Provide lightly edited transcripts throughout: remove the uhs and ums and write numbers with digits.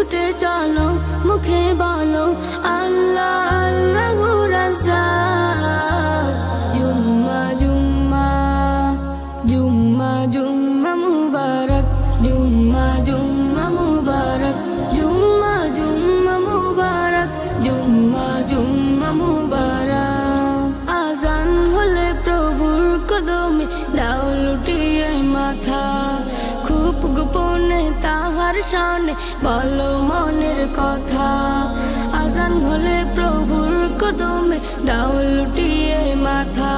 ছুটে চলো মুখে বলো আল্লাহ আল্লাহু রাজ্জাক। জুম্মা জুম্মা জুম্মা জুম্মা মুবারক, জুম্মা জুম্মা মুবারক, জুম্মা জুম্মা মুবারক, জুম্মা জুম্মা মুবারক। আজান হলে প্রভুর কদমে দাও লুটিয়ে মাথা, খুব গোপনে তাহার শানে বলো মনের কথা। আজান হলে প্রভুর কদমে দাও লুটিয়ে মাথা,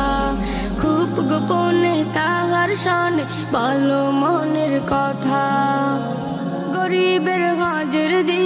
খুব গোপনে তাহার শানে বলো মনের কথা। গরিবের হজের দিন